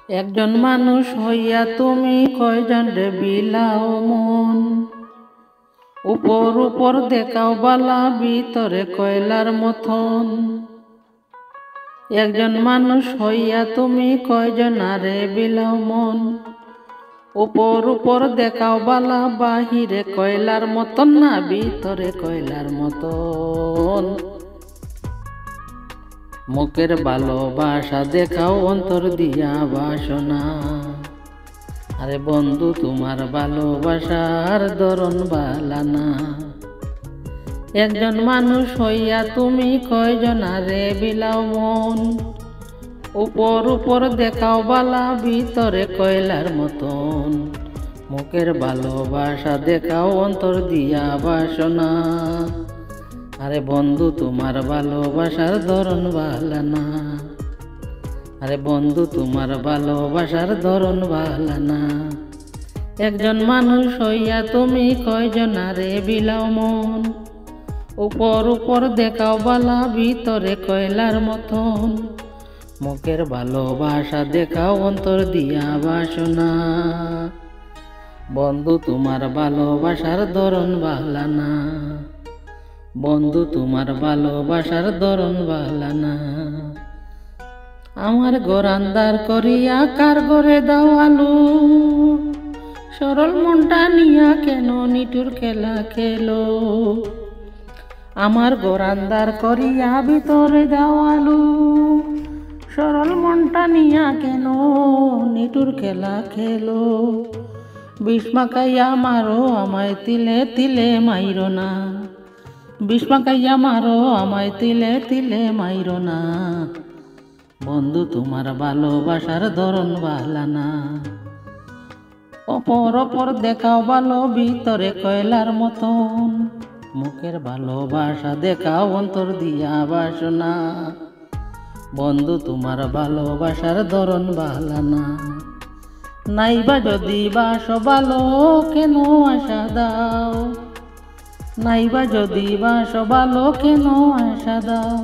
একজন মানুষ হইয়া তুমি কয়জন রে বিলাও মন, উপর উপর দেখাও বালা ভিতরে কয়লার মতন। একজন মানুষ হইয়া তুমি কয়জন আরে বিলাও মন, উপর উপর দেখাও বালা বাহিরে কয়লার মতন না ভিতরে কয়লার মতন। মুখের ভালোবাসা দেখাও অন্তর দিয়া বাসনা, আরে বন্ধু তোমার ভালোবাসার ধরন বালানা। একজন মানুষ হইয়া তুমি কয়জন আরে বিলাও মন, উপর উপর দেখাও বালা ভিতরে কয়লার মতন। মুখের ভালোবাসা দেখাও অন্তর দিয়া বাসনা, আরে বন্ধু তোমার ভালোবাসার ধরন বালানা, আরে বন্ধু তোমার ভালোবাসার ধরন বালানা। একজন মানুষ হইয়া তুমি কয়জন আরে বিলাও মন, উপর উপর দেখাও বালা ভিতরে কয়লার মতন। মুখের ভালোবাসা দেখাও অন্তর দিয়া বাসনা, বন্ধু তোমার ভালোবাসার ধরন বালানা, বন্ধু তোমার ভালোবাসার ধরন বালানা। আমার ঘর আন্দার করিয়া কার ঘরে দাও আলু, সরল মনটা নিয়া কেন নিটুর খেলা খেলো। আমার ঘর আন্দার করিয়া ভিতরে দাও আলু, সরল মনটা নিয়া কেন নিটুর খেলা খেলো। বিষ মাখাইয়া মারো আমায় তিলে তিলে মাইরো না, বিষ মাখাইয়া মারো আমায় তিলে তিলে মাইরো না। বন্ধু তোমার ভালোবাসার ধরন বালানা, অপর অপর দেখাও ভালো ভিতরে কয়লার মতন। মুখের ভালোবাসা দেখাও অন্তর দিয়া বাসনা, বন্ধু তোমার ভালোবাসার ধরন বালানা। নাইবা যদি বাসো ভালো কেন আশা দাও, নাইবা যদি বাসো ভালো কেন আশা দাও।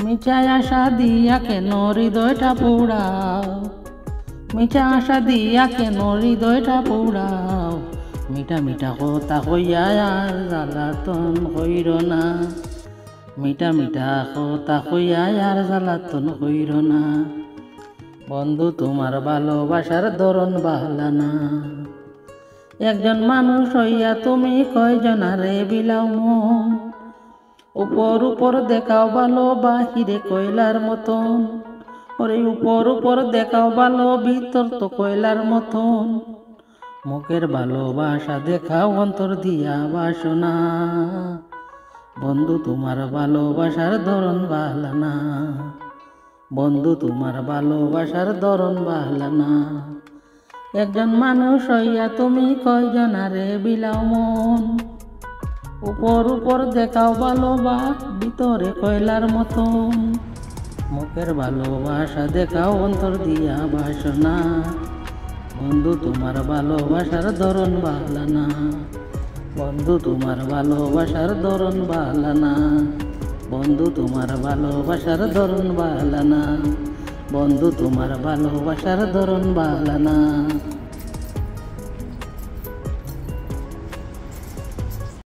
মিঠা আশা দিয়া কেন হৃদয়টা পোড়াও, মিঠা আশা দিয়া কেন হৃদয়টা পোড়াও। মিঠা মিঠা কথা কইয়া আর জ্বালাতন কইর না, মিঠা মিঠা কথা কইয়া আর জ্বালাতন কইর না। বন্ধু তোমার ভালোবাসার ধরন বালানা। একজন মানুষ হইয়া তুমি কয়জন আরে বিলাও মন, উপর উপর দেখাও ভালো বাহিরে কয়লার মতন। ওরে উপর উপর দেখাও ভালো ভিতর তো কয়লার মতন। মুখের ভালোবাসা দেখাও অন্তর দিয়া বাসনা, বন্ধু তোমার ভালোবাসার ধরন বালানা, বন্ধু তোমার ভালোবাসার ধরন বালানা। একজন মানুষ হইয়া তুমি কয়জন আরে বিলাও মন, উপর উপর দেখাও ভালো বা ভিতরে কয়লার মতন। মুখের ভালোবাসা দেখাও অন্তর দিয়া বাসনা, বন্ধু তোমার ভালোবাসার ধরন বালানা, বন্ধু তোমার ভালোবাসার ধরন বালানা, বন্ধু তোমার ভালোবাসার ধরন বালানা, বন্ধু তোমার ভালোবাসার ধরন বালানা।